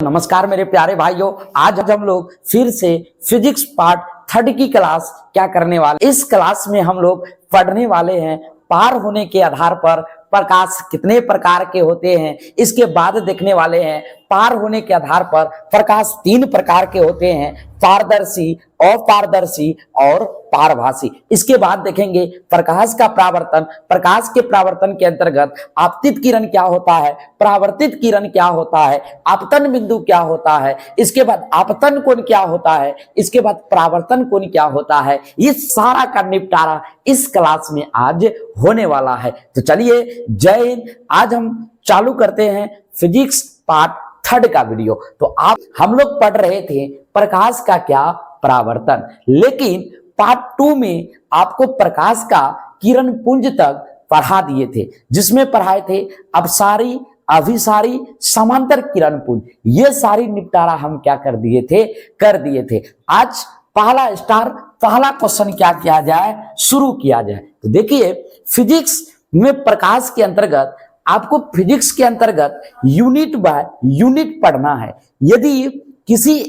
नमस्कार मेरे प्यारे भाइयों, आज हम लोग फिर से फिजिक्स पार्ट 3 की क्लास क्या करने वाले। इस क्लास में हम लोग पढ़ने वाले हैं पार होने के आधार पर प्रकाश कितने प्रकार के होते हैं। इसके बाद देखने वाले हैं पार होने के आधार पर प्रकाश 3 प्रकार के होते हैं, पारदर्शी, अपारदर्शी और पारभासी। इसके बाद देखेंगे प्रकाश का परावर्तन, प्रकाश के परावर्तन के अंतर्गत आपतित किरण क्या होता है, परावर्तित किरण क्या होता है, आपतन बिंदु क्या होता है, इसके बाद आपतन कोण क्या होता है, इसके बाद परावर्तन कोण क्या होता है। ये सारा का निपटारा इस क्लास में आज होने वाला है। तो चलिए जय हिंद। आज हम चालू करते हैं फिजिक्स पार्ट 3 का वीडियो। तो हम लोग पढ़ रहे थे प्रकाश का क्या परावर्तन, लेकिन पार्ट 2 में आपको प्रकाश का किरण पुंज तक पढ़ा दिए थे, जिसमें पढ़ाए थे अपसारी, अभिसारी, समांतर किरण पुंज। ये सारी निपटारा हम क्या कर दिए थे। आज पहला क्वेश्चन क्या किया जाए, शुरू किया जाए। तो देखिए फिजिक्स में प्रकाश के अंतर्गत आपको फिजिक्स के अंतर्गत यूनिट बाय यूनिट पढ़ना है। यदि किसी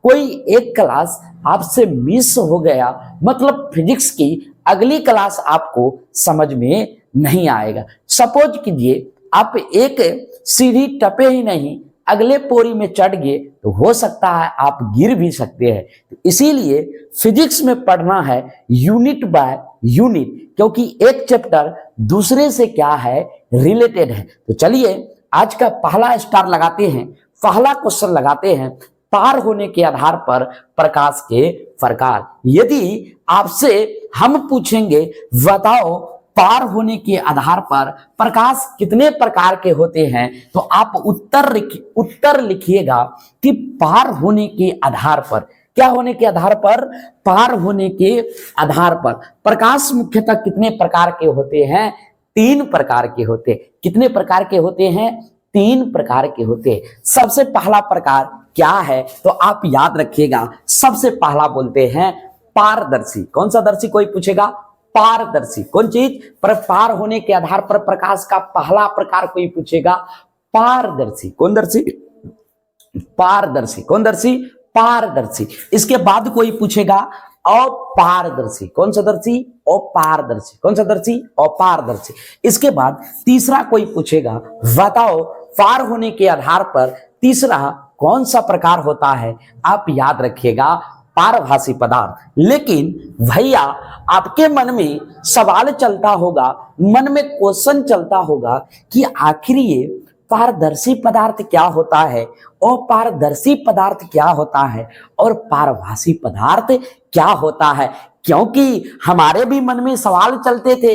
कोई एक क्लास आपसे मिस हो गया, मतलब फिजिक्स की अगली क्लास आपको समझ में नहीं आएगा। सपोज कीजिए आप एक सीढ़ी टपे ही नहीं, अगले पोरी में चढ़ गए, तो हो सकता है आप गिर भी सकते हैं। तो इसीलिए फिजिक्स में पढ़ना है यूनिट बाय यूनिट, क्योंकि एक चैप्टर दूसरे से क्या है, रिलेटेड है। तो चलिए आज का पहला स्टार लगाते हैं, पहला क्वेश्चन लगाते हैं, पार होने के आधार पर प्रकाश के प्रकार। यदि आपसे हम पूछेंगे बताओ पार होने के आधार पर प्रकाश कितने प्रकार के होते हैं, तो आप उत्तर लिखिएगा कि पार होने के आधार पर, क्या होने के आधार पर, पार होने के आधार पर प्रकाश मुख्यतः कितने प्रकार के होते हैं, 3 प्रकार के होते। कितने प्रकार के होते हैं, 3 प्रकार के होते। सबसे पहला प्रकार क्या है, तो आप याद रखिएगा, सबसे पहला बोलते हैं पारदर्शी। कौन सा दर्शी, कोई पूछेगा पारदर्शी कौन चीज पर, पार होने के आधार पर प्रकाश का पहला प्रकार कोई पूछेगा पारदर्शी। कौन दर्शी, पारदर्शी। कौन दर्शी, पारदर्शी। इसके बाद कोई पूछेगा अपारदर्शी। कौन सा दर्शी, अपारदर्शी। कौन सा दर्शी, अपारदर्शी। इसके बाद तीसरा कोई पूछेगा बताओ पार होने के आधार पर तीसरा कौन सा प्रकार होता है, आप याद रखिएगा पारभासी पदार्थ। लेकिन भैया आपके मन में सवाल चलता होगा, मन में क्वेश्चन चलता होगा कि आखिर ये पारदर्शी पदार्थ क्या होता है, अपारदर्शी पदार्थ क्या होता है, और पारभासी पदार्थ क्या होता है। क्योंकि हमारे भी मन में सवाल चलते थे,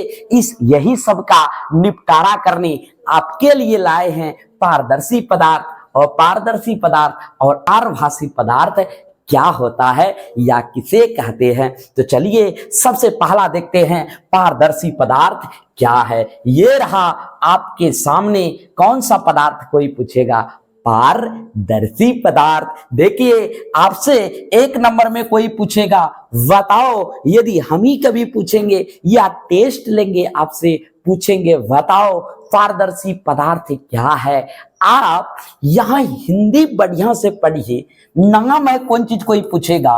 यही सब का निपटारा करने आपके लिए लाए हैं पारदर्शी पदार्थ, अपारदर्शी पदार्थ और पारभासी पदार्थ क्या होता है या किसे कहते हैं। तो चलिए सबसे पहला देखते हैं पारदर्शी पदार्थ क्या है। ये रहा आपके सामने, कौन सा पदार्थ कोई पूछेगा, पारदर्शी पदार्थ। देखिए आपसे 1 नंबर में कोई पूछेगा बताओ, यदि हम ही कभी पूछेंगे या टेस्ट लेंगे, आपसे पूछेंगे बताओ पारदर्शी पदार्थ क्या है, आप यहां हिंदी बढ़िया से पढ़िए। नाम है कौन चीज, कोई पूछेगा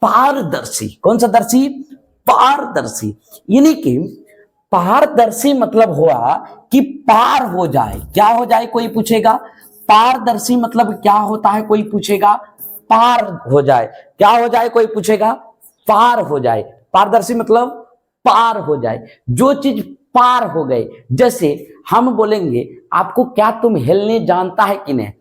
पारदर्शी। कौन सा दर्शी, पारदर्शी। यानी कि पारदर्शी मतलब हुआ कि पार हो जाए, क्या हो जाए, कोई पूछेगा पारदर्शी मतलब क्या होता है, कोई पूछेगा पार हो जाए, क्या हो जाए, कोई पूछेगा पार हो जाए। पारदर्शी मतलब पार हो जाए, जो चीज पार हो गए। जैसे हम बोलेंगे आपको, क्या तुम हिलने जानता है कि नहीं,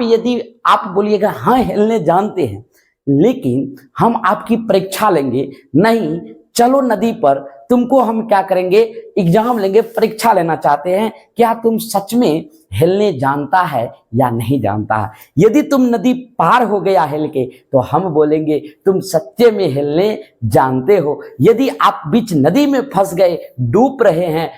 यदि आप बोलिएगा हाँ हिलने जानते हैं, लेकिन हम आपकी परीक्षा लेंगे, नहीं चलो नदी पर, तुमको हम क्या करेंगे, एग्जाम लेंगे, परीक्षा लेना चाहते हैं, क्या तुम सच में हिलने जानता है या नहीं जानता है। यदि तुम नदी पार हो गया हिल के, तो हम बोलेंगे तुम सच्चे में हिलने जानते हो। यदि आप बीच नदी में फंस गए, डूब रहे हैं,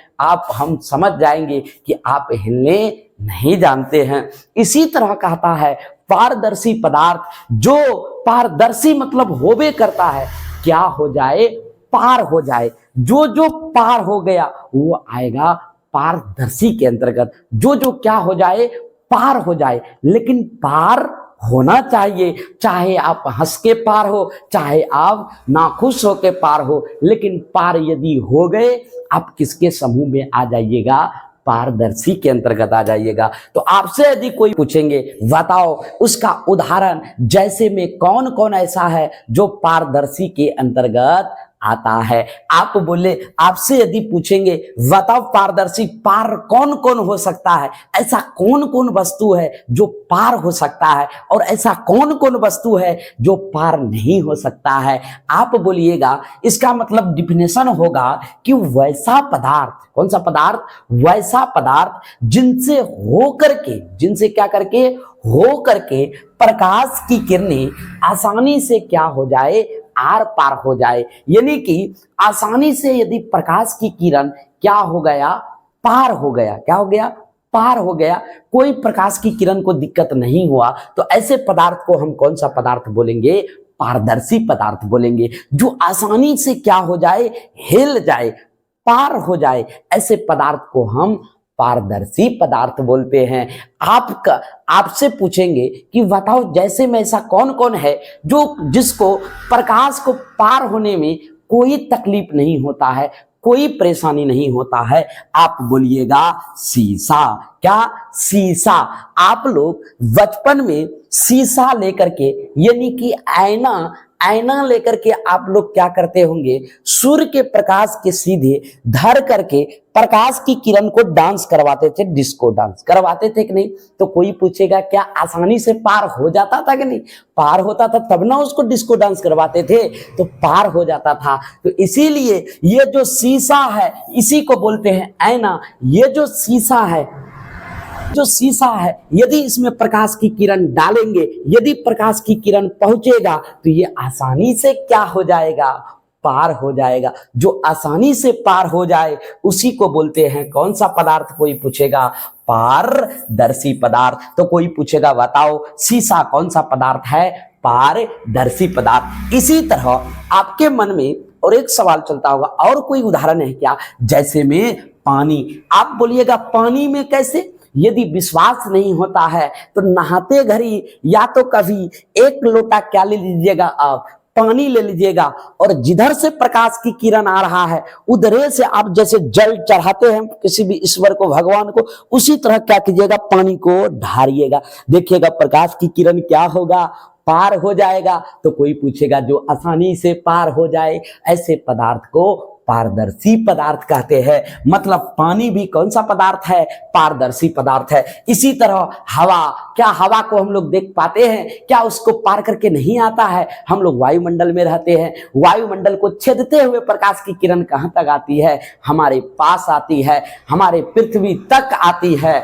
हम समझ जाएंगे कि आप हिलने नहीं जानते हैं। इसी तरह कहता है पारदर्शी पदार्थ, जो पारदर्शी मतलब होवे करता है, क्या हो जाए, पार हो जाए। जो पार हो गया वो आएगा पारदर्शी के अंतर्गत। जो क्या हो जाए, पार हो जाए, लेकिन पार होना चाहिए। चाहे आप हंस के पार हो, चाहे आप नाखुश हो के पार हो, लेकिन पार यदि हो गए, आप किसके समूह में आ जाइएगा? पारदर्शी के अंतर्गत आ जाइएगा। तो आपसे यदि कोई पूछेंगे बताओ उसका उदाहरण जैसे में कौन कौन ऐसा है जो पारदर्शी के अंतर्गत आता है, आप बोले, आपसे यदि पूछेंगे बताओ पारदर्शी पार कौन कौन हो सकता है, ऐसा कौन कौन वस्तु है जो पार हो सकता है और ऐसा कौन कौन वस्तु है जो पार नहीं हो सकता है, आप बोलिएगा। इसका मतलब डिफिनेशन होगा कि वैसा पदार्थ, कौन सा पदार्थ? वैसा पदार्थ जिनसे हो करके, जिनसे क्या करके, हो करके प्रकाश की किरणें आसानी से क्या हो जाए? आर पार हो जाए। यानी कि आसानी से यदि प्रकाश की किरण क्या हो गया? पार हो गया। क्या हो गया? पार हो गया। कोई प्रकाश की किरण को दिक्कत नहीं हुआ, तो ऐसे पदार्थ को हम कौन सा पदार्थ बोलेंगे? पारदर्शी पदार्थ बोलेंगे। जो आसानी से क्या हो जाए? हिल जाए, पार हो जाए, ऐसे पदार्थ को हम पारदर्शी पदार्थ बोलते हैं। आपसे पूछेंगे कि बताओ जैसे में ऐसा कौन कौन है जो जिसको प्रकाश को पार होने में कोई तकलीफ नहीं होता है, कोई परेशानी नहीं होता है, आप बोलिएगा शीशा। क्या? शीशा। आप लोग बचपन में शीशा लेकर के, यानी कि आईना लेकर के आप लोग क्या करते होंगे? सूर्य के प्रकाश के सीधे धर करके प्रकाश की किरण को डांस करवाते थे, डिस्को डांस करवाते थे कि नहीं? तो कोई पूछेगा क्या आसानी से पार हो जाता था कि नहीं? पार होता था तब ना उसको डिस्को डांस करवाते थे, तो पार हो जाता था। तो इसीलिए ये जो शीशा है इसी को बोलते हैं आईना। ये जो शीशा है, यदि इसमें प्रकाश की किरण डालेंगे, यदि प्रकाश की किरण पहुंचेगा तो ये आसानी से क्या हो जाएगा? पार हो जाएगा। जो आसानी से पार हो जाए उसी को बोलते हैं कौन सा पदार्थ? कोई पूछेगा पारदर्शी पदार्थ। तो कोई पूछेगा बताओ शीशा कौन सा पदार्थ है? पारदर्शी पदार्थ। इसी तरह आपके मन में और एक सवाल चलता होगा, और कोई उदाहरण है क्या? जैसे में पानी। आप बोलिएगा पानी में कैसे? यदि विश्वास नहीं होता है तो नहाते घड़ी या तो कभी एक लोटा क्या ले लीजिएगा? आप पानी ले लीजिएगा, और जिधर से प्रकाश की किरण आ रहा है उधरे से आप जैसे जल चढ़ाते हैं किसी भी ईश्वर को, भगवान को, उसी तरह क्या कीजिएगा? पानी को ढारिएगा। देखिएगा प्रकाश की किरण क्या होगा? पार हो जाएगा। तो कोई पूछेगा जो आसानी से पार हो जाए, ऐसे पदार्थ को पारदर्शी पदार्थ कहते हैं। मतलब पानी भी कौन सा पदार्थ है? पारदर्शी पदार्थ है। इसी तरह हवा। क्या हवा को हम लोग देख पाते हैं? क्या उसको पार करके नहीं आता है? हम लोग वायुमंडल में रहते हैं, वायुमंडल को छेदते हुए प्रकाश की किरण कहां तक आती है? हमारे पास आती है, हमारे पृथ्वी तक आती है।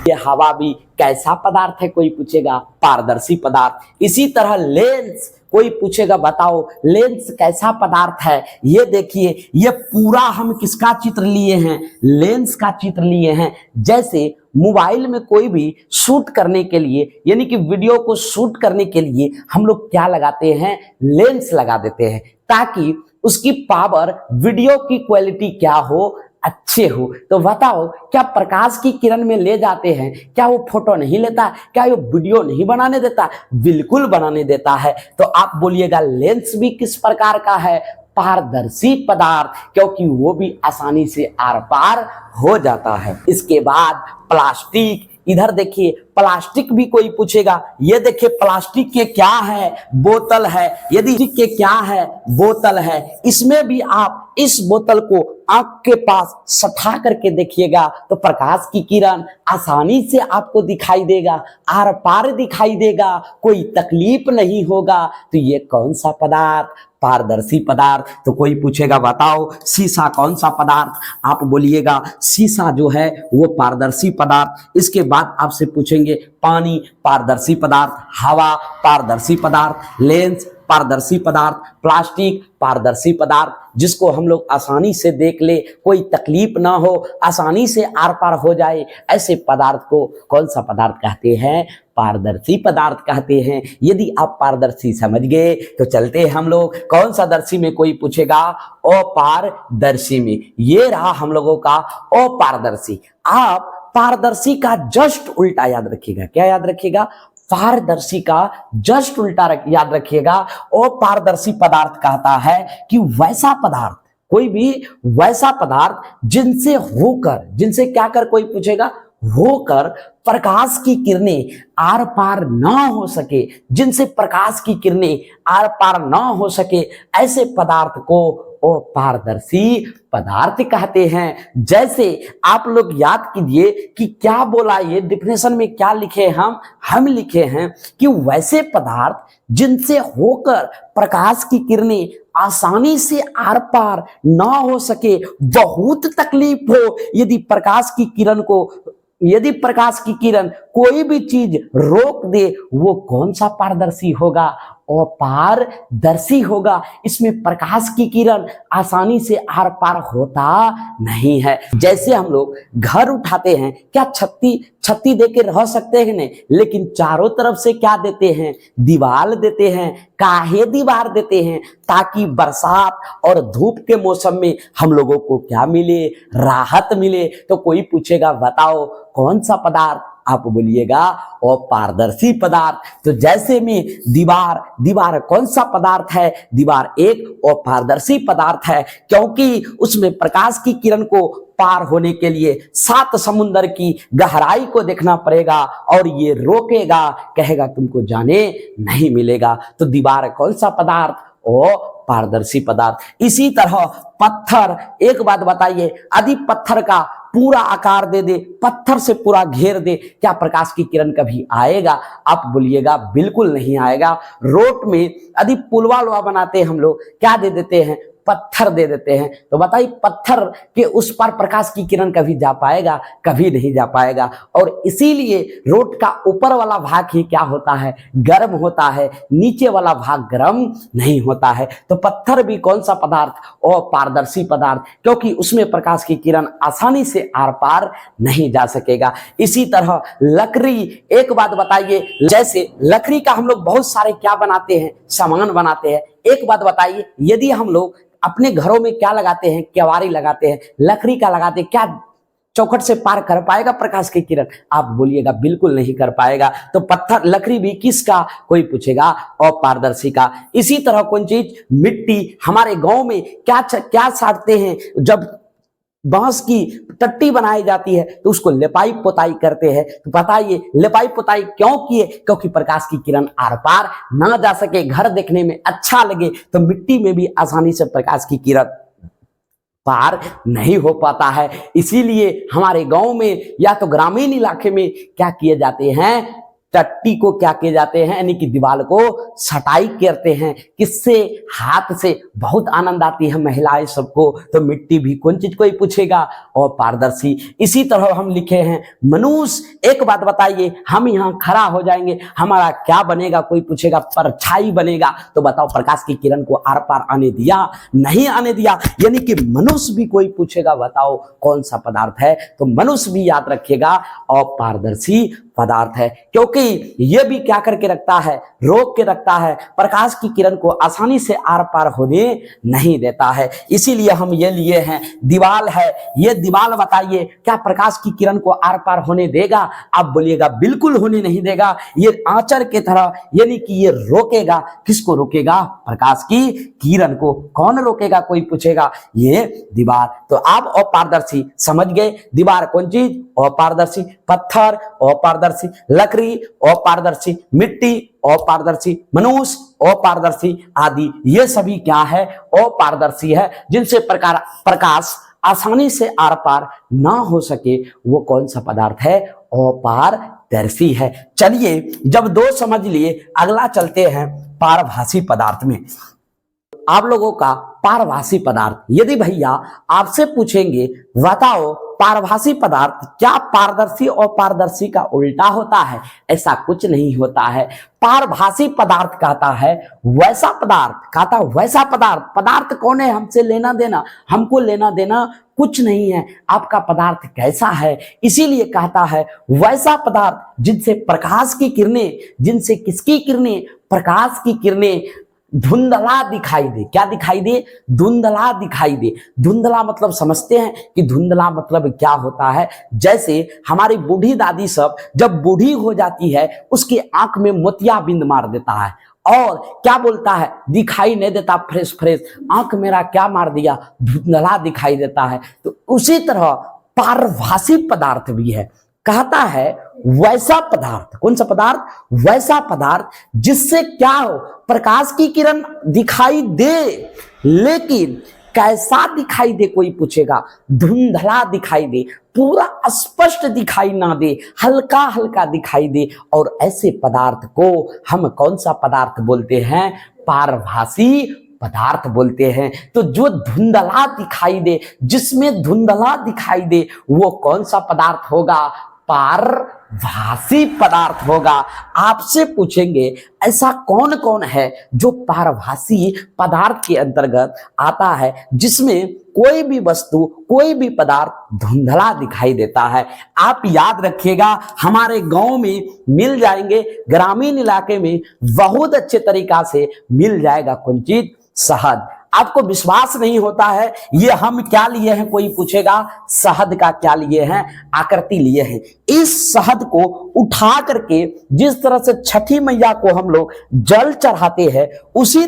ये हवा भी कैसा पदार्थ है? कोई पूछेगा पारदर्शी पदार्थ। इसी तरह लेंस। कोई पूछेगा बताओ लेंस कैसा पदार्थ है? ये देखिए, ये पूरा हम किसका चित्र लिए हैं? लेंस का चित्र लिए हैं। जैसे मोबाइल में कोई भी शूट करने के लिए, यानी कि वीडियो को शूट करने के लिए हम लोग क्या लगाते हैं? लेंस लगा देते हैं, ताकि उसकी पावर, वीडियो की क्वालिटी क्या हो? अच्छे हो। तो बताओ क्या प्रकाश की किरण में ले जाते हैं, क्या वो फोटो नहीं लेता? क्या वो वीडियो नहीं बनाने देता? बिल्कुल बनाने देता है। तो आप बोलिएगा लेंस भी किस प्रकार का है? पारदर्शी पदार्थ, क्योंकि वो भी आसानी से आर पार हो जाता है। इसके बाद प्लास्टिक। इधर देखिए प्लास्टिक भी कोई पूछेगा। ये देखिए प्लास्टिक के क्या है? बोतल है। यदि प्लास्टिक के क्या है? बोतल है। इसमें भी आप इस बोतल को आंख के पास सटा करके देखिएगा तो प्रकाश की किरण आसानी से आपको दिखाई देगा, आर पार दिखाई देगा, कोई तकलीफ नहीं होगा। तो ये कौन सा पदार्थ? पारदर्शी पदार्थ। तो कोई पूछेगा बताओ शीशा कौन सा पदार्थ? आप बोलिएगा शीशा जो है वो पारदर्शी पदार्थ। इसके बाद आपसे पूछेंगे पानी पारदर्शी पदार्थ, हवा पारदर्शी पदार्थ, लेंस पारदर्शी पदार्थ, प्लास्टिक पारदर्शी पदार्थ, जिसको हम लोग आसानी से देख ले, कोई तकलीफ ना हो, आसानी से आर पार हो जाए, ऐसे पदार्थ को कौन सा पदार्थ कहते हैं? पारदर्शी पदार्थ कहते हैं। यदि आप पारदर्शी समझ गए तो चलते हैं हम लोग कौन सा दर्शी में। कोई पूछेगा अपारदर्शी में। ये रहा हम लोगों का अपारदर्शी। आप पारदर्शी का जस्ट उल्टा याद रखिएगा। क्या याद रखिएगा? पारदर्शी का जस्ट उल्टा याद रखिएगा। और पारदर्शी पदार्थ कहता है कि वैसा पदार्थ, कोई भी वैसा पदार्थ जिनसे होकर, जिनसे क्या कर, कोई पूछेगा, होकर प्रकाश की किरणें आर पार ना हो सके, जिनसे प्रकाश की किरणें आर पार ना हो सके, ऐसे पदार्थ को अपारदर्शी पदार्थ कहते हैं। जैसे आप लोग याद कीजिए कि क्या बोला, ये डिफिनेशन में क्या लिखे हम लिखे हैं कि वैसे पदार्थ जिनसे होकर प्रकाश की किरणें आसानी से आर पार ना हो सके, बहुत तकलीफ हो यदि प्रकाश की किरण कोई भी चीज रोक दे, वो कौन सा पारदर्शी होगा? अपारदर्शी होगा। इसमें प्रकाश की किरण आसानी से आर पार होता नहीं है। जैसे हम लोग घर उठाते हैं, क्या छत्ती देके रह सकते हैं नहीं, लेकिन चारों तरफ से क्या देते हैं? दीवार देते हैं। काहे दीवार देते हैं? ताकि बरसात और धूप के मौसम में हम लोगों को क्या मिले? राहत मिले। तो कोई पूछेगा बताओ कौन सा पदार्थ? आप बोलिएगा अपारदर्शी पदार्थ। तो जैसे में दीवार कौन सा पदार्थ है? दीवार एक अपारदर्शी पदार्थ है, क्योंकि उसमें प्रकाश की किरण को पार होने के लिए 7 समुद्र की गहराई को देखना पड़ेगा, और ये रोकेगा, कहेगा तुमको जाने नहीं मिलेगा। तो दीवार कौन सा पदार्थ? अपारदर्शी पदार्थ। इसी तरह पत्थर, एक बात बताइए, यदि पत्थर का पूरा आकार दे दे, पत्थर से पूरा घेर दे, क्या प्रकाश की किरण कभी आएगा? आप बोलिएगा बिल्कुल नहीं आएगा। रोड में यदि पुलवा बनाते हम लोग, क्या दे देते हैं? पत्थर दे देते हैं। तो बताइए पत्थर के उस पर प्रकाश की किरण कभी जा पाएगा? कभी नहीं जा पाएगा। और इसीलिए रोड का ऊपर वाला भाग ही क्या होता है? गर्म होता है, नीचे वाला भाग गर्म नहीं होता है। तो पत्थर भी कौन सा पदार्थ? अपारदर्शी पदार्थ, क्योंकि उसमें प्रकाश की किरण आसानी से आर पार नहीं जा सकेगा। इसी तरह लकड़ी, एक बात बताइए, जैसे लकड़ी का हम लोग बहुत सारे क्या बनाते हैं? सामान बनाते हैं। एक बात बताइए, यदि हम लोग अपने घरों में क्या लगाते हैं? केवाड़ी लगाते हैं, लकड़ी का लगाते हैं, क्या चौखट से पार कर पाएगा प्रकाश की किरण? आप बोलिएगा बिल्कुल नहीं कर पाएगा। तो पत्थर, लकड़ी भी किसका? कोई पूछेगा अपारदर्शी का। इसी तरह कौन चीज? मिट्टी। हमारे गांव में क्या साटते हैं? जब बांस की टट्टी बनाई जाती है तो उसको लिपाई पोताई करते हैं। तो बताइए लिपाई पोताई क्यों किए? क्योंकि प्रकाश की किरण आर पार ना जा सके, घर देखने में अच्छा लगे। तो मिट्टी में भी आसानी से प्रकाश की किरण पार नहीं हो पाता है। इसीलिए हमारे गांव में या तो ग्रामीण इलाके में क्या किए जाते हैं? टट्टी को क्या किए जाते हैं, यानी कि दीवार को सटाई करते हैं। किससे? हाथ से। बहुत आनंद आती है महिलाएं सबको। तो मिट्टी भी कौन चीज कोई पूछेगा? और पारदर्शी। इसी तरह हम लिखे हैं मनुष्य। एक बात बताइए, हम यहाँ खड़ा हो जाएंगे, हमारा क्या बनेगा? कोई पूछेगा परछाई बनेगा। तो बताओ प्रकाश की किरण को आर पार आने दिया? नहीं आने दिया। यानी कि मनुष्य भी कोई पूछेगा बताओ कौन सा पदार्थ है? तो मनुष्य भी याद रखिएगा अपारदर्शी पदार्थ है, क्योंकि यह भी क्या करके रखता है? रोक के रखता है, प्रकाश की किरण को आसानी से आर पार होने नहीं देता है। इसीलिए हम ये लिए हैं दीवार है। ये दीवार बताइए क्या प्रकाश की किरण को आर पार होने देगा? आप बोलिएगा बिल्कुल होने नहीं देगा। ये आंचर के तरह, यानी कि ये रोकेगा। किसको रोकेगा? प्रकाश की किरण को। कौन रोकेगा? कोई पूछेगा, ये दीवार। तो आप अपारदर्शी समझ गए। दीवार कौन चीज? अपारदर्शी। पत्थर अपारदर्शी, लकड़ी अपारदर्शी, मिट्टी अपारदर्शी, मनुष्य अपारदर्शी आदि, ये सभी क्या है? अपारदर्शी है। जिनसे प्रकाश आसानी से आर पार ना हो सके, वो कौन सा पदार्थ है? अपारदर्शी है। चलिए जब 2 समझ लिए, अगला चलते हैं पारभासी पदार्थ में। आप लोगों का पारभासी पदार्थ, यदि भैया आपसे पूछेंगे बताओ पारभासी पदार्थ क्या पारदर्शी और पारदर्शी का उल्टा होता है? ऐसा कुछ नहीं होता है। पारभासी पदार्थ कहता है वैसा पदार्थ, कहता वैसा पदार्थ। पदार्थ कौन है? हमसे लेना देना, हमको लेना देना कुछ नहीं है। आपका पदार्थ कैसा है, इसीलिए कहता है वैसा पदार्थ जिनसे प्रकाश की किरणें, जिनसे किसकी किरणें? प्रकाश की किरणें धुंधला दिखाई दे। क्या दिखाई दे? धुंधला दिखाई दे। धुंधला मतलब समझते हैं कि धुंधला मतलब क्या होता है? जैसे हमारी बूढ़ी दादी सब जब बूढ़ी हो जाती है उसकी आंख में मोतियाबिंद मार देता है और क्या बोलता है? दिखाई नहीं देता फ्रेश फ्रेश, आंख मेरा क्या मार दिया, धुंधला दिखाई देता है। तो उसी तरह पारभासी पदार्थ भी है। कहता है वैसा पदार्थ, कौन सा पदार्थ? वैसा पदार्थ जिससे क्या हो, प्रकाश की किरण दिखाई दे, लेकिन कैसा दिखाई दे कोई पूछेगा? धुंधला दिखाई दे, पूरा स्पष्ट दिखाई ना दे, हल्का हल्का दिखाई दे। और ऐसे पदार्थ को हम कौन सा पदार्थ बोलते हैं? पारभासी पदार्थ बोलते हैं। तो जो धुंधला दिखाई दे, जिसमें धुंधला दिखाई दे, वो कौन सा पदार्थ होगा? पारभासी पदार्थ होगा। आपसे पूछेंगे ऐसा कौन कौन है जो पारभासी पदार्थ के अंतर्गत आता है, जिसमें कोई भी वस्तु, कोई भी पदार्थ धुंधला दिखाई देता है। आप याद रखिएगा, हमारे गांव में मिल जाएंगे, ग्रामीण इलाके में बहुत अच्छे तरीका से मिल जाएगा कौन चीज? शहद। आपको विश्वास नहीं होता है, ये हम क्या लिए हैं कोई पूछेगा? शहद का क्या लिए हैं? आकृति लिए हैं। इस शहद को उठा करके जिस तरह से छठी मैया को हम लोग जल चढ़ाते हैं, उसी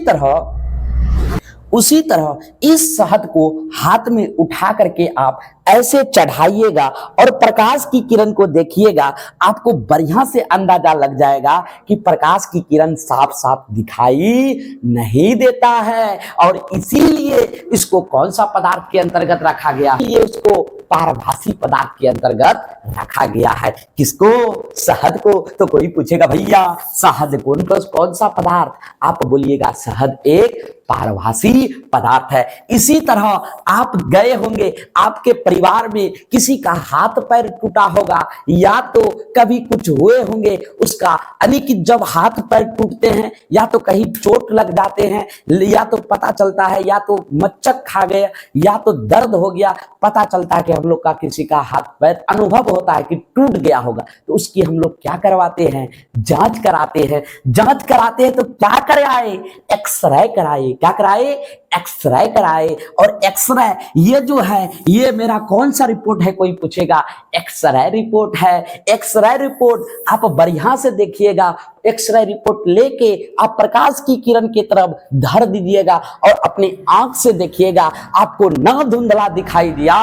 तरह इस शहद को हाथ में उठा करके आप ऐसे चढ़ाइएगा और प्रकाश की किरण को देखिएगा। आपको बढ़िया से अंदाजा लग जाएगा कि प्रकाश की किरण साफ साफ दिखाई नहीं देता है। और इसीलिए इसको कौन सा पदार्थ के अंतर्गत रखा गया? ये उसको पारभासी पदार्थ के अंतर्गत रखा गया है। किसको? शहद को। तो कोई पूछेगा भैया शहद कौन सा पदार्थ? आप बोलिएगा शहद एक पारभासी पदार्थ है। इसी तरह आप गए होंगे, आपके परिवार में किसी का हाथ पैर टूटा होगा, या तो कभी कुछ हुए होंगे उसका, यानी कि जब हाथ पैर टूटते हैं या तो कहीं चोट लग जाते हैं, या तो पता चलता है या तो मच्चक खा गया या तो दर्द हो गया, पता चलता है कि हम लोग का किसी का हाथ पैर अनुभव होता है कि टूट गया होगा। तो उसकी हम लोग क्या करवाते हैं? जांच कराते हैं। जांच कराते हैं तो क्या कराए? एक्सरे कराए। क्या कराए? एक्सरे कराए। और एक्सरे ये जो है, ये मेरा कौन सा रिपोर्ट है कोई पूछेगा? एक्सरे रिपोर्ट है। एक्सरे रिपोर्ट आप बढ़िया से देखिएगा। एक्सरे रिपोर्ट लेके आप प्रकाश की किरण की तरफ धर दीजिएगा और अपनी आंख से देखिएगा। आपको ना धुंधला दिखाई दिया,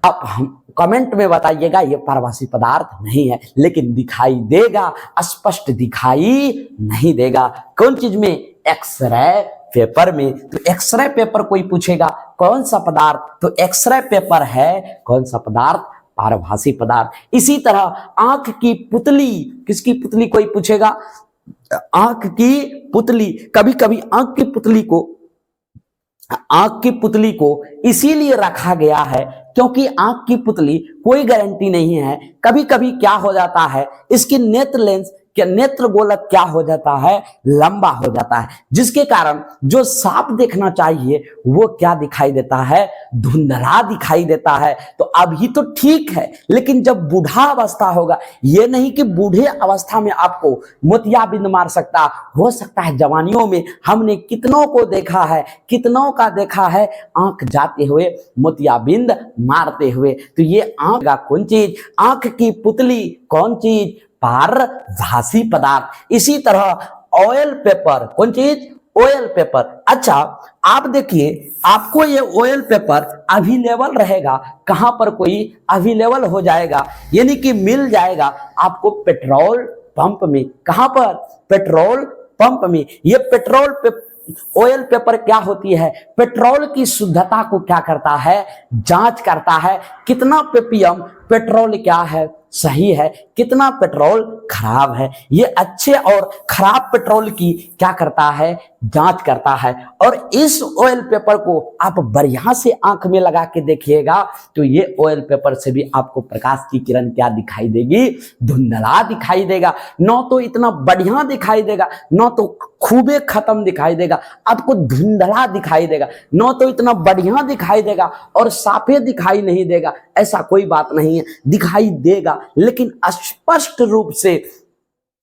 आप हम कमेंट में बताइएगा ये पारभासी पदार्थ नहीं है, लेकिन दिखाई देगा, स्पष्ट दिखाई नहीं देगा। कौन चीज में? एक्सरे पेपर में। तो एक्सरे पेपर कोई पूछेगा कौन सा पदार्थ? तो एक्सरे पेपर है कौन सा पदार्थ? पारभासी पदार्थ। इसी तरह आंख की पुतली, किसकी पुतली कोई पूछेगा? आंख की पुतली। कभी कभी आंख की पुतली को इसीलिए रखा गया है क्योंकि आंख की पुतली कोई गारंटी नहीं है, कभी कभी क्या हो जाता है, इसकी नेत्र लेंस क्या, नेत्र गोलक क्या हो जाता है? लंबा हो जाता है, जिसके कारण जो साफ देखना चाहिए वो क्या दिखाई देता है? धुंधला दिखाई देता है। तो अभी तो ठीक है, लेकिन जब बूढ़ा अवस्था होगा, ये नहीं कि बूढ़े अवस्था में आपको मोतियाबिंद मार सकता, हो सकता है जवानियों में। हमने कितनों को देखा है, कितनों का देखा है आंख जाते हुए, मोतियाबिंद मारते हुए। तो ये आंख का कौन चीज? आंख की पुतली कौन चीज? पारभासी पदार्थ। इसी तरह ऑयल पेपर, कौन चीज? Oil paper. अच्छा आप देखिए, आपको ये ऑयल पेपर अवेलेबल रहेगा कहां पर? कोई अवेलेबल हो जाएगा, यानी कि मिल जाएगा आपको पेट्रोल पंप में। कहां पर? पेट्रोल पंप में। ये ऑयल पेपर क्या होती है? पेट्रोल की शुद्धता को क्या करता है? जांच करता है। कितना ppm पेट्रोल क्या है? सही है, कितना पेट्रोल खराब है। ये अच्छे और खराब पेट्रोल की क्या करता है? जांच करता है। और इस ऑयल पेपर को आप बढ़िया से आंख में लगा के देखिएगा तो ये ऑयल पेपर से भी आपको प्रकाश की किरण क्या दिखाई देगी? धुंधला दिखाई देगा। न तो इतना बढ़िया दिखाई देगा, न तो खूबे खत्म दिखाई देगा, आपको धुंधला दिखाई देगा। न तो इतना बढ़िया दिखाई देगा और साफे दिखाई नहीं देगा, ऐसा कोई बात नहीं है, दिखाई देगा, लेकिन स्पष्ट रूप से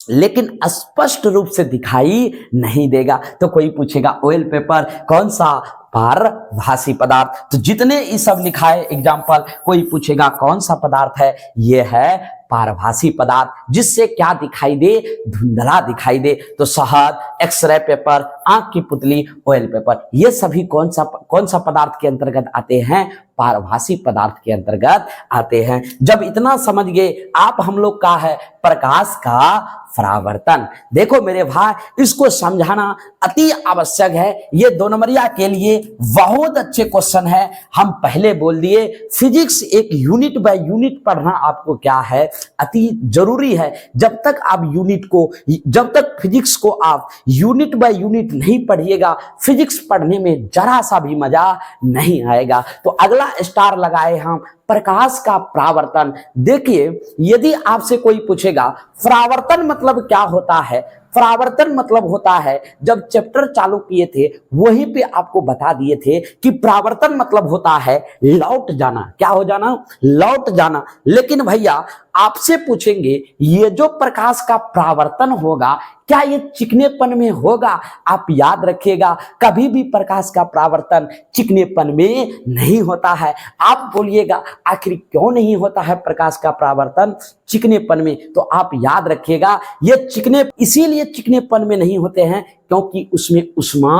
लेकिन स्पष्ट रूप से दिखाई नहीं देगा। तो कोई पूछेगा ऑयल पेपर कौन सा पारभासी पदार्थ, तो जितने ये सब लिखा है एग्जाम्पल, कोई पूछेगा कौन सा पदार्थ है, ये है पारभासी पदार्थ, जिससे क्या दिखाई दे, धुंधला दिखाई दे। तो शहद, एक्सरे पेपर, आंख की पुतली, ऑयल पेपर, ये सभी कौन सा पदार्थ के अंतर्गत आते हैं, पारभासी पदार्थ के अंतर्गत आते हैं। जब इतना समझ गए आप हम लोग का है प्रकाश का परावर्तन। देखो मेरे भाई, इसको समझाना अति आवश्यक है। ये 2 नंबरिया के लिए बहुत अच्छे क्वेश्चन है। हम पहले बोल दिए फिजिक्स एक यूनिट बाय यूनिट पढ़ना आपको क्या है, अति जरूरी है। जब तक फिजिक्स को आप यूनिट बाय यूनिट नहीं पढ़िएगा, फिजिक्स पढ़ने में जरा सा भी मजा नहीं आएगा। तो अगला स्टार लगाए हम प्रकाश का परावर्तन। देखिए, यदि आपसे कोई पूछेगा परावर्तन मतलब क्या होता है, परावर्तन मतलब होता है, जब चैप्टर चालू किए थे वहीं पे आपको बता दिए थे कि परावर्तन मतलब होता है लौट जाना। क्या हो जाना? लौट जाना। लेकिन भैया आपसे पूछेंगे ये जो प्रकाश का परावर्तन होगा क्या ये चिकनेपन में होगा? आप याद रखिएगा, कभी भी प्रकाश का परावर्तन चिकनेपन में नहीं होता है। आप बोलिएगा आखिर क्यों नहीं होता है प्रकाश का परावर्तन चिकनेपन में? तो आप याद रखिएगा, ये इसीलिए चिकनेपन में नहीं होते हैं क्योंकि उसमें उष्मा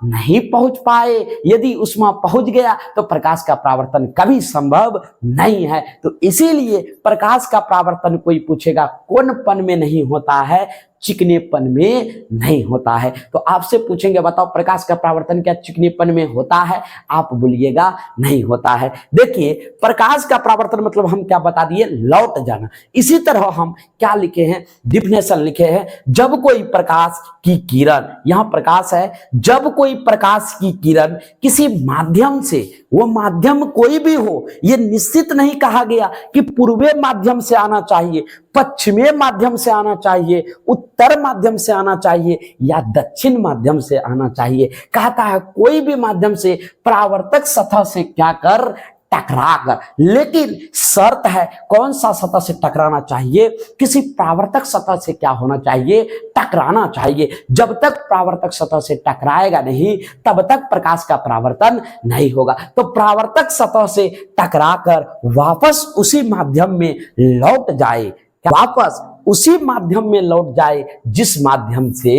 नहीं पहुंच पाए। यदि उष्मा पहुंच गया तो प्रकाश का परावर्तन कभी संभव नहीं है। तो इसीलिए प्रकाश का परावर्तन कोई पूछेगा कौनपन में नहीं होता है, चिकनेपन में नहीं होता है। तो आपसे पूछेंगे बताओ प्रकाश का परावर्तन क्या चिकनेपन में होता है? आप बोलिएगा नहीं होता है। देखिए, प्रकाश का परावर्तन मतलब हम क्या बता दिए, लौट जाना। इसी तरह हम क्या लिखे हैं, डिफिनेशन लिखे हैं, जब कोई प्रकाश की किरण, यहां प्रकाश है, जब कोई प्रकाश की किरण किसी माध्यम से, वो माध्यम कोई भी हो, ये निश्चित नहीं कहा गया कि पूर्वे माध्यम से आना चाहिए, पश्चिमी माध्यम से आना चाहिए, उत्तर माध्यम से आना चाहिए या दक्षिण माध्यम से आना चाहिए। कहता है कोई भी माध्यम से परावर्तक सतह से क्या कर, टकरा कर। लेकिन शर्त है कौन सा सतह से टकराना चाहिए, किसी परावर्तक सतह से क्या होना चाहिए, टकराना चाहिए। जब तक परावर्तक सतह से टकराएगा नहीं तब तक प्रकाश का परावर्तन नहीं होगा। तो परावर्तक सतह से टकराकर वापस उसी माध्यम में लौट जाए, वापस उसी माध्यम में लौट जाए जिस माध्यम से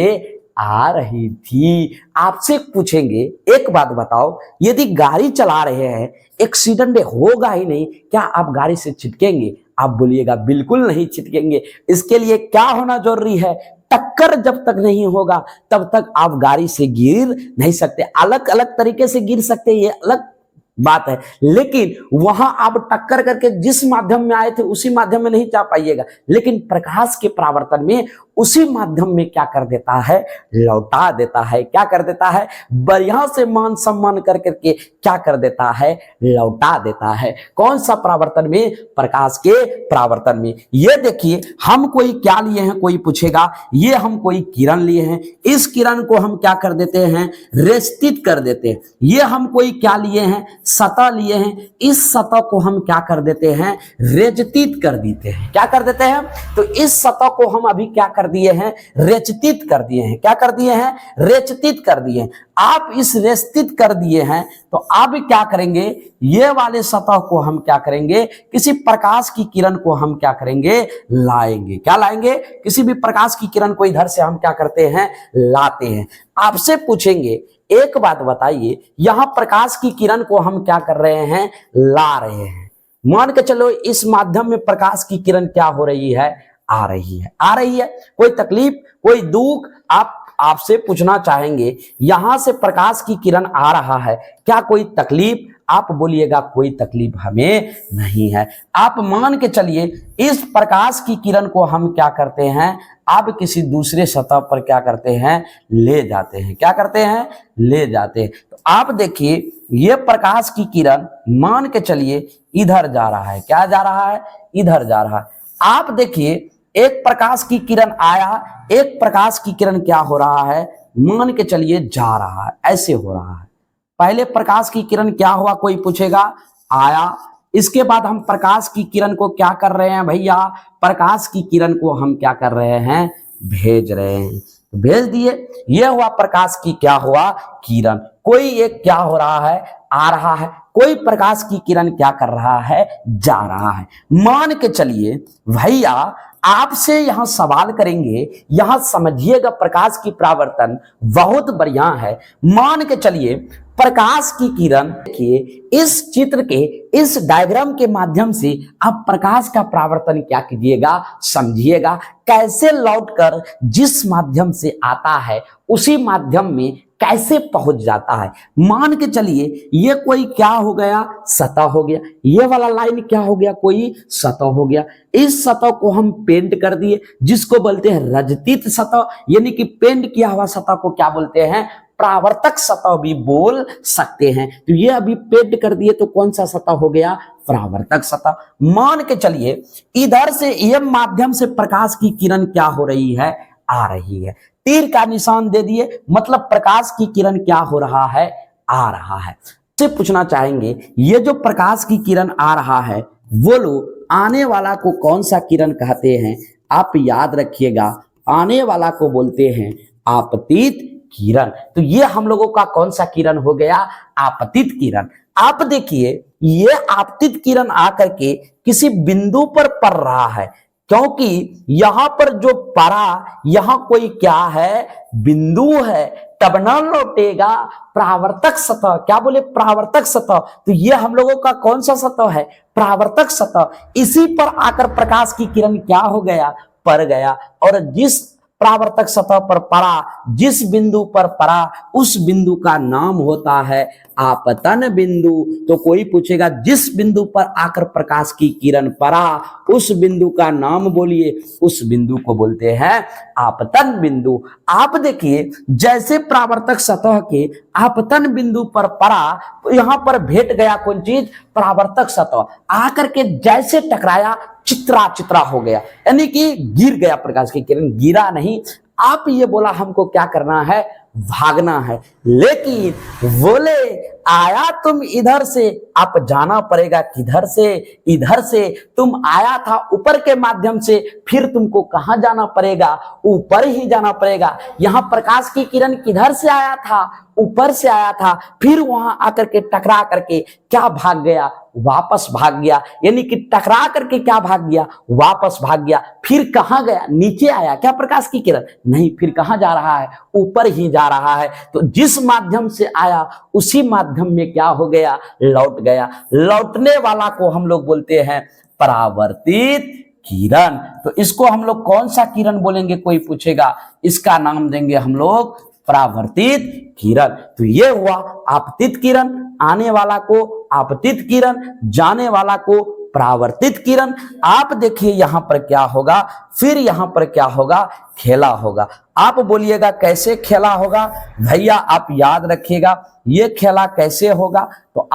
आ रही थी। आपसे पूछेंगे एक बात बताओ, यदि गाड़ी चला रहे हैं, एक्सीडेंट होगा ही नहीं, क्या आप गाड़ी से छिटकेंगे? आप बोलिएगा बिल्कुल नहीं छिटकेंगे। इसके लिए क्या होना जरूरी है, टक्कर जब तक नहीं होगा तब तक आप गाड़ी से गिर नहीं सकते। अलग अलग तरीके से गिर सकते, ये अलग बात है, लेकिन वहां आप टक्कर करके जिस माध्यम में आए थे उसी माध्यम में नहीं जा पाइएगा। लेकिन प्रकाश के परावर्तन में उसी माध्यम में क्या कर देता है, लौटा देता है। क्या कर देता है, बढ़िया से मान सम्मान कर करके क्या कर देता है, लौटा देता है। कौन सा परावर्तन में, प्रकाश के परावर्तन में। ये देखिए, हम कोई क्या लिए हैं, कोई पूछेगा, ये हम कोई किरण लिए हैं, इस किरण को हम क्या कर देते हैं, रेस्टित कर देते हैं। ये हम कोई क्या लिए हैं, सतह लिए हैं, इस सतह को हम क्या कर देते हैं, रेचतित कर देते हैं। क्या कर देते हैं, तो इस सतह को हम अभी क्या कर दिए हैं, रेचतित कर दिए हैं। क्या कर दिए हैं, रेचतित कर दिए हैं। आप इस रेचतित कर दिए हैं तो आप क्या करेंगे, ये वाले सतह को हम क्या करेंगे, किसी प्रकाश की किरण को हम क्या करेंगे, लाएंगे। क्या लाएंगे, किसी भी प्रकाश की किरण को इधर से हम क्या करते हैं, लाते हैं। आपसे पूछेंगे एक बात बताइए, यहां प्रकाश की किरण को हम क्या कर रहे हैं, ला रहे हैं। मान के चलो इस माध्यम में प्रकाश की किरण क्या हो रही है, आ रही है। आ रही है, कोई तकलीफ, कोई दुख, आपसे पूछना चाहेंगे यहां से प्रकाश की किरण आ रहा है, क्या कोई तकलीफ? आप बोलिएगा कोई तकलीफ हमें नहीं है। आप मान के चलिए इस प्रकाश की किरण को हम क्या करते हैं, आप किसी दूसरे सतह पर क्या करते हैं, ले जाते हैं। क्या करते हैं, ले जाते हैं। तो आप देखिए, ये प्रकाश की किरण मान के चलिए इधर जा रहा है। क्या जा रहा है, इधर जा रहा है। आप देखिए, एक प्रकाश की किरण आया, एक प्रकाश की किरण क्या हो रहा है, मान के चलिए जा रहा है, ऐसे हो रहा है। पहले प्रकाश की किरण क्या हुआ, कोई पूछेगा, आया। इसके बाद हम प्रकाश की किरण को क्या कर रहे हैं भैया, प्रकाश की किरण को हम क्या कर रहे हैं, भेज रहे हैं, भेज दिए। यह हुआ प्रकाश की क्या हुआ किरण। कोई एक क्या हो रहा है आ रहा है, कोई प्रकाश की किरण क्या कर रहा है जा रहा है। मान के चलिए भैया आपसे यहां सवाल करेंगे, यहां समझिएगा प्रकाश की परावर्तन बहुत बढ़िया है। मान के चलिए प्रकाश की किरण, देखिए इस चित्र के इस डायग्राम के माध्यम से आप प्रकाश का परावर्तन क्या कीजिएगा समझिएगा, कैसे लौटकर जिस माध्यम से आता है उसी माध्यम में कैसे पहुंच जाता है। मान के चलिए ये कोई क्या हो गया सतह हो गया, ये वाला लाइन क्या हो गया कोई सतह हो गया। इस सतह को हम पेंट कर दिए जिसको बोलते हैं रजतित सतह, यानी कि पेंट किया हुआ सतह को क्या बोलते हैं परावर्तक सतह भी बोल सकते हैं। तो ये अभी पेंट कर दिए तो कौन सा सतह हो गया परावर्तक सतह। मान के चलिए इधर से ये माध्यम से प्रकाश की किरण क्या हो रही है आ रही है, तीर का निशान दे दिए मतलब प्रकाश की किरण क्या हो रहा है आ रहा है। से पूछना चाहेंगे ये जो प्रकाश की किरण आ रहा है वो लोग आने वाला को कौन सा किरण कहते हैं, आप याद रखिएगा आने वाला को बोलते हैं आपतित किरण। तो ये हम लोगों का कौन सा किरण हो गया आपतित किरण। आप देखिए ये आपतित किरण आकर के किसी बिंदु पर पड़ रहा है, क्योंकि यहां पर जो पड़ा यहां कोई क्या है बिंदु है, तब न लौटेगा परावर्तक सतह। क्या बोले परावर्तक सतह, तो ये हम लोगों का कौन सा सतह है परावर्तक सतह। इसी पर आकर प्रकाश की किरण क्या हो गया पड़ गया, और जिस परावर्तक सतह पर पड़ा जिस बिंदु पर पड़ा उस बिंदु का नाम होता है आपतन बिंदु। तो कोई पूछेगा जिस बिंदु पर आकर प्रकाश की किरण पड़ा उस बिंदु का नाम बोलिए, उस बिंदु को बोलते हैं आपतन बिंदु। आप देखिए जैसे परावर्तक सतह के आपतन बिंदु पर पड़ा तो यहां पर भेट गया कौन चीज परावर्तक सतह, आकर के जैसे टकराया चित्रा चित्रा हो गया, यानी कि गिर गया प्रकाश की किरण, गिरा नहीं। आप ये बोला हमको क्या करना है भागना है, लेकिन बोले आया तुम इधर से, आप जाना पड़ेगा किधर से, इधर से तुम आया था ऊपर के माध्यम से, फिर तुमको कहां जाना पड़ेगा ऊपर ही जाना पड़ेगा। यहां प्रकाश की किरण किधर से आया था ऊपर से आया था, फिर वहां आकर के टकरा करके क्या भाग गया वापस भाग गया, यानी कि टकरा करके क्या भाग गया वापस भाग गया। फिर कहां गया नीचे आया क्या प्रकाश की किरण नहीं, फिर कहां जा रहा है ऊपर ही जा रहा है। तो जिस माध्यम से आया उसी माध्यम में क्या हो गया लौट गया। लौटने वाला को हम लोग बोलते हैं परावर्तित किरण। तो इसको हम लोग कौन सा किरण बोलेंगे कोई पूछेगा, इसका नाम देंगे हम लोग परावर्तित किरण। तो ये हुआ आपतित किरण, आने वाला को आपतित किरण, जाने वाला को परावर्तित किरण। आप देखिए यहां पर क्या होगा, फिर यहां पर क्या होगा खेला होगा। आप बोलिएगा कैसे खेला होगा भैया, आप याद रखिएगा ये खेला कैसे होगा। तो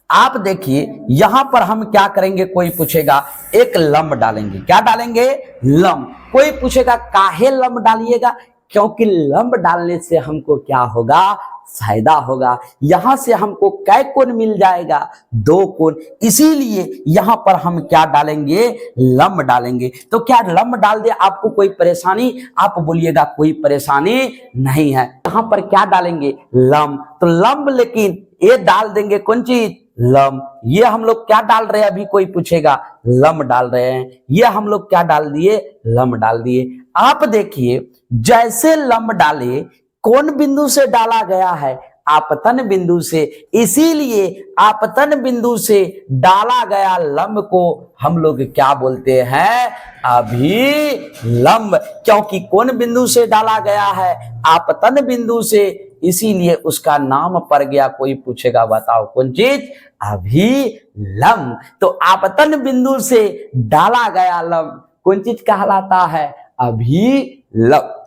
आप देखिए यहां पर हम क्या करेंगे कोई पूछेगा एक लंब डालेंगे, क्या डालेंगे लंब। कोई पूछेगा काहे लंब डालिएगा, क्योंकि लंब डालने से हमको क्या होगा फायदा होगा। यहां से हमको कै कोण मिल जाएगा 2 कोण, इसीलिए यहां पर हम क्या डालेंगे लंब डालेंगे। तो क्या लंब डाल दे आपको कोई परेशानी, आप बोलिएगा कोई परेशानी नहीं है। यहां पर क्या डालेंगे लंब, तो लंब लेकिन ये डाल देंगे कौन चीज लंब। ये हम लोग क्या डाल रहे हैं अभी कोई पूछेगा लंब डाल रहे हैं, ये हम लोग क्या डाल दिए लंब डाल दिए। आप देखिए जैसे लंब डाले कौन बिंदु से डाला गया है आपतन बिंदु से, इसीलिए आपतन बिंदु से डाला गया लंब को हम लोग क्या बोलते हैं अभिलंब। क्योंकि कौन बिंदु से डाला गया है आपतन बिंदु से, इसीलिए उसका नाम पड़ गया। कोई पूछेगा बताओ कौन चीज अभिलंब। तो आपतन बिंदु से डाला गया लंब कौन चीज कहलाता है अभिलंब।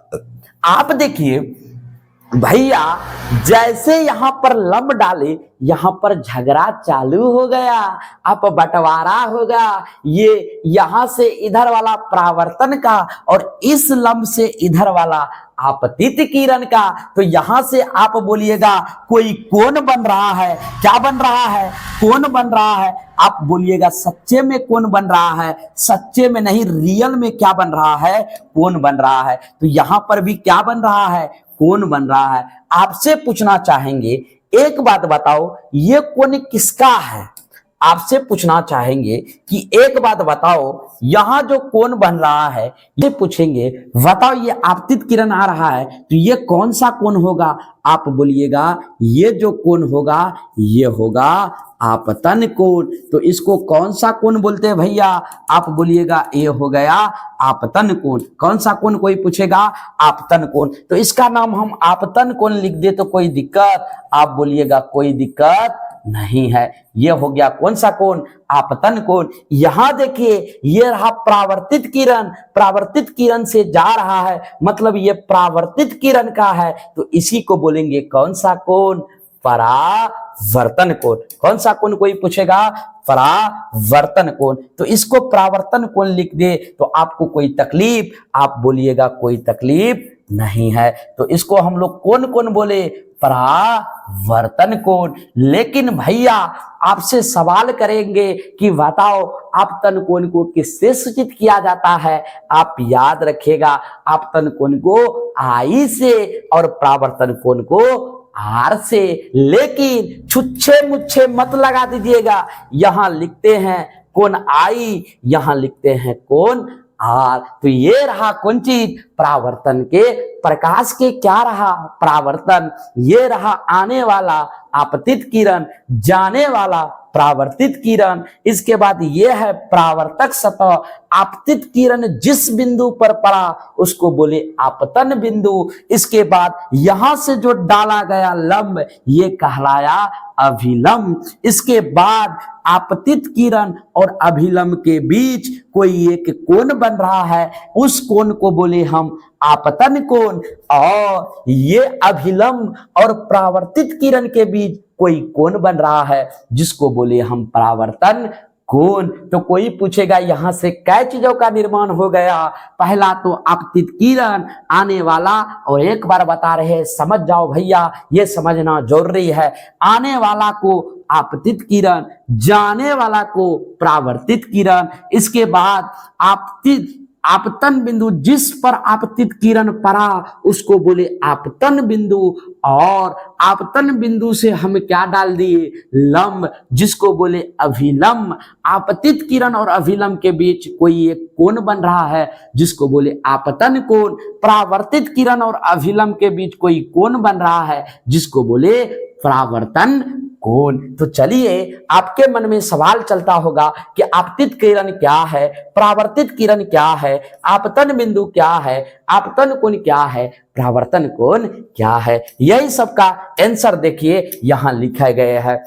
आप देखिए भैया जैसे यहां पर लंब डाले यहां पर झगड़ा चालू हो गया, आप बंटवारा होगा। ये यहां से इधर वाला परावर्तन का और इस लंब से इधर वाला आपतित किरण का। तो यहां से आप बोलिएगा कोई कोण बन रहा है। क्या बन रहा है? कोण बन रहा है। आप बोलिएगा सच्चे में कोण बन रहा है, सच्चे में नहीं, रियल में क्या बन रहा है? कोण बन रहा है। तो यहां पर भी क्या बन रहा है? कोण बन रहा है। आपसे पूछना चाहेंगे, एक बात बताओ, ये कोण किसका है? आपसे पूछना चाहेंगे कि एक बात बताओ, यहां जो कोण बन रहा है, ये पूछेंगे, बताओ ये आपतित किरण आ रहा है तो ये कौन सा कोण होगा? आप बोलिएगा ये जो कोण होगा ये होगा आपतन कोण। तो इसको कौन सा कोण बोलते हैं भैया? आप बोलिएगा ये हो गया आपतन कोण। कौन सा कोण कोई पूछेगा? आपतन कोण। तो इसका नाम हम आपतन कोण लिख दे तो कोई दिक्कत? आप बोलिएगा कोई दिक्कत नहीं है। ये हो गया कौन सा कोण? आपतन कोण। यहां देखिए ये रहा प्रावर्तित किरण, प्रावर्तित किरण से जा रहा है, मतलब ये प्रावर्तित किरण का है। तो इसी को बोलेंगे कौन सा कोण? परावर्तन कोण। कौन सा कोण कोई पूछेगा? परावर्तन कोण। तो इसको परावर्तन कोण लिख दे तो आपको कोई तकलीफ? आप बोलिएगा कोई तकलीफ नहीं है। तो इसको हम लोग कौन कौन बोले? परावर्तन कोण। लेकिन भैया आपसे सवाल करेंगे कि बताओ आपतन कोण को किससे सूचित किया जाता है? आप याद रखिएगा, आपतन कोण को आई से और परावर्तन कोण को आर से। लेकिन छुच्छे मुच्छे मत लगा दीजिएगा। यहां लिखते हैं कोण आई, यहां लिखते हैं कोण आर। तो ये रहा कौन चीज? परावर्तन के, प्रकाश के क्या रहा? परावर्तन। ये रहा आने वाला आपतित किरण, जाने वाला परावर्तित किरण। इसके बाद ये है परावर्तक सतह। आपतित किरण जिस बिंदु पर पड़ा उसको बोले आपतन बिंदु। इसके बाद यहां से जो डाला गया लंब ये कहलाया अभिलंब। इसके बाद आपतित किरण और अभिलंब के बीच कोई एक कोण बन रहा है, उस कोण को बोले हम आपतन कोण। और ये अभिलंब और परावर्तित किरण के बीच कोई कोण बन रहा है जिसको बोले हम परावर्तन कोण। तो कोई पूछेगा यहां से कै चीजों का निर्माण हो गया? पहला तो आपतित किरण, आने वाला, और एक बार बता रहे समझ जाओ भैया, ये समझना जरूरी है। आने वाला को आपतित किरण, जाने वाला को परावर्तित किरण। इसके बाद आपतन बिंदु, जिस पर आपतित किरण पड़ा उसको बोले आपतन बिंदु। और आपतन बिंदु से हम क्या डाल दिए? लंब, जिसको बोले अभिलंब। आपतित किरण और अभिलंब के बीच कोई एक कोण बन रहा है जिसको बोले आपतन कोण। परावर्तित किरण और अभिलंब के बीच कोई कोण बन रहा है जिसको बोले परावर्तन कोण। तो चलिए आपके मन में सवाल चलता होगा कि आपतित किरण क्या है, परावर्तित किरण क्या है, आपतन बिंदु क्या है, आपतन कोण क्या है, परावर्तन कोण क्या है? यही सबका आंसर देखिए यहां लिखा गया है।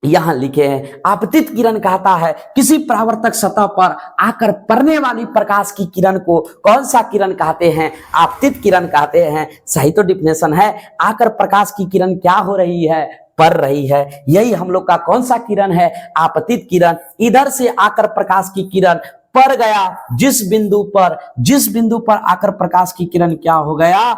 यहां लिखे हैं आपतित किरण कहता है किसी परावर्तक सतह पर आकर पड़ने वाली प्रकाश की किरण को कौन सा किरण कहते हैं? आपतित किरण कहते हैं। सही तो डिफिनेशन है। आकर प्रकाश की किरण क्या हो रही है? पड़ रही है। यही हम लोग का कौन सा किरण है? आपतित किरण। इधर से आकर प्रकाश की किरण पड़ गया जिस बिंदु पर आकर प्रकाश की किरण क्या हो गया?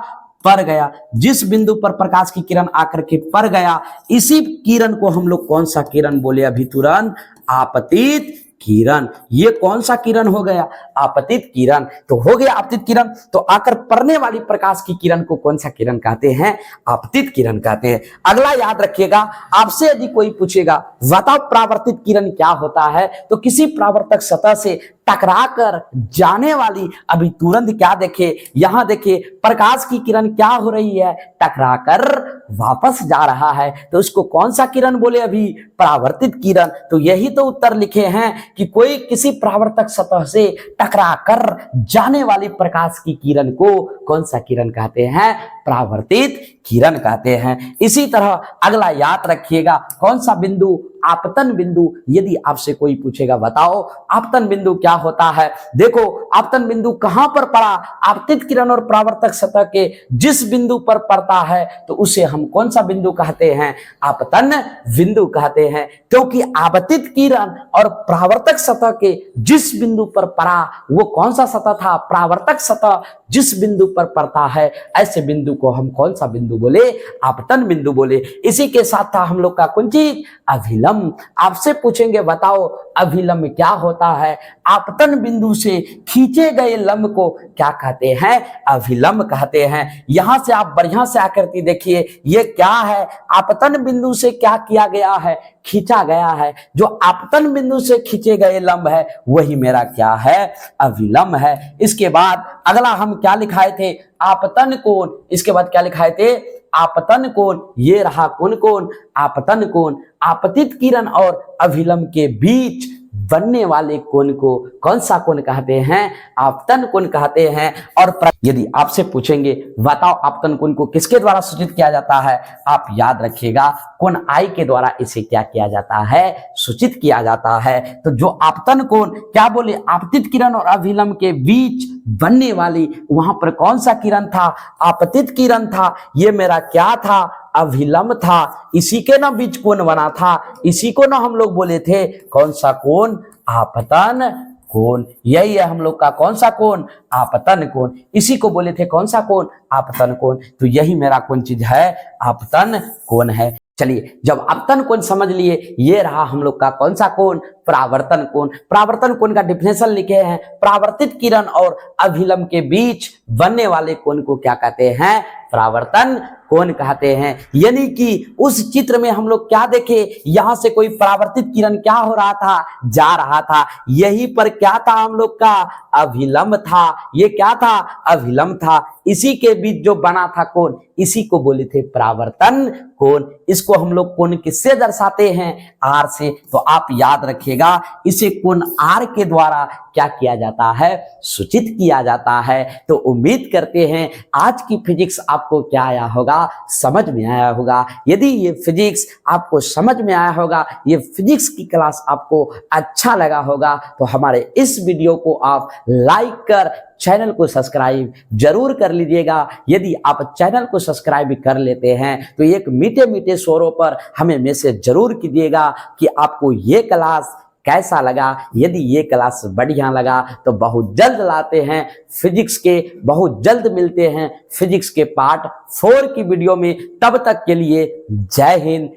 पड़ गया। जिस बिंदु पर प्रकाश की किरण आकर के पड़ गया, इसी किरण को हम लोग कौन सा किरण बोले अभी तुरंत? आपतित किरण। ये कौन सा किरण हो गया? आपतित किरण। तो हो गया आपतित किरण। तो आकर पड़ने वाली प्रकाश की किरण को कौन सा किरण कहते हैं? आपतित किरण कहते हैं। अगला याद रखिएगा, आपसे यदि कोई पूछेगा बताओ परावर्तित किरण क्या होता है, तो किसी परावर्तक सतह से टकराकर जाने वाली, अभी तुरंत क्या देखे, यहां देखिए प्रकाश की किरण क्या हो रही है? टकराकर वापस जा रहा है। तो उसको कौन सा किरण बोले अभी? परावर्तित किरण। तो यही तो उत्तर लिखे हैं कि कोई किसी परावर्तक सतह से टकराकर जाने वाली प्रकाश की किरण को कौन सा किरण कहते हैं? परावर्तित किरण कहते हैं। इसी तरह अगला याद रखिएगा, कौन सा बिंदु? आपतन बिंदु। यदि आपसे कोई पूछेगा बताओ आपतन बिंदु क्या होता है, देखो आपतन बिंदु कहां पर पड़ा? आपतित किरण और परावर्तक सतह के जिस बिंदु पर पड़ता है तो उसे हम कौन सा बिंदु कहते हैं? आपतन बिंदु कहते हैं। क्योंकि आपतित किरण और परावर्तक सतह के जिस बिंदु पर पड़ा वो कौन सा सतह था? परावर्तक सतह जिस बिंदु पर पड़ता है ऐसे बिंदु को हम कौन सा बिंदु बोले? आपतन बिंदु बोले। इसी के साथ था हम लोग का कौन चीज? अभिलंब। आपसे पूछेंगे बताओ अभिलंब क्या होता है? आपतन बिंदु से खींचे गए लंब को क्या कहते हैं? अभिलंब कहते हैं। यहां से आप बढ़िया से आकृति देखिए, ये क्या है? आपतन बिंदु से क्या किया गया है? खींचा गया है। जो आपतन बिंदु से खींचे गए लंब है वही मेरा क्या है? अभिलंब है। इसके बाद अगला हम क्या लिखाए थे? आपतन कोण। इसके बाद क्या लिखाए थे? आपतन कोण। ये रहा कौन कोण? आपतन कोण। आपतित किरण और अभिलंब के बीच बनने वाले कोण को कौन सा कोण कहते हैं? आपतन कोण कहते हैं। और यदि आपसे पूछेंगे बताओ आपतन कोण को किसके द्वारा सूचित किया जाता है, आप याद रखिएगा कोण आई के द्वारा इसे क्या किया जाता है? सूचित किया जाता है। तो जो आपतन कोण क्या बोले? आपतित किरण और अभिलंब के बीच बनने वाली, वहां पर कौन सा किरण था? आपतित किरण था। ये मेरा क्या था? अभिलंब था। इसी के ना बीच कोण बना था, इसी को ना हम लोग बोले थे कौन सा कोण? आपतन कोण। यही है हम लोग का कौन सा कोण? आपतन कोण। इसी को बोले थे कौन सा कोण? आपतन कोण। तो यही मेरा कौन चीज है? आपतन कोण है। चलिए, जब आपतन कोण समझ लिए, ये रहा हम लोग का कौन सा कोण? परावर्तन कोण। परावर्तन कोण का डिफिनेशन लिखे हैं, परावर्तित किरण और अभिलंब के बीच बनने वाले कोण को क्या कहते हैं? परावर्तन कोण कहते हैं। यानी कि उस चित्र में हम लोग क्या देखे? यहां से कोई परावर्तित किरण क्या हो रहा था? जा रहा था। यहीं पर क्या था हम लोग का? अभिलंब था। ये क्या था? अभिलंब था। इसी के बीच जो बना था कोण, इसी को बोले थे परावर्तन कोण। इसको हम लोग कोण किससे दर्शाते हैं? आर से। तो आप याद रखिएगा, इसे कोण आर के द्वारा क्या किया जाता है? सूचित किया जाता है। तो उम्मीद करते हैं आज की फिजिक्स आपको क्या आया होगा? समझ में आया होगा। यदि ये फिजिक्स आपको समझ में आया होगा, ये फिजिक्स की क्लास आपको अच्छा लगा होगा, तो हमारे इस वीडियो को आप लाइक कर चैनल को सब्सक्राइब जरूर कर लीजिएगा। यदि आप चैनल को सब्सक्राइब कर लेते हैं तो एक मीठे मीठे स्वरों पर हमें मैसेज जरूर कीजिएगा कि आपको ये क्लास कैसा लगा। यदि ये क्लास बढ़िया लगा तो बहुत जल्द लाते हैं फिजिक्स के, बहुत जल्द मिलते हैं फिजिक्स के पार्ट 4 की वीडियो में। तब तक के लिए जय हिंद।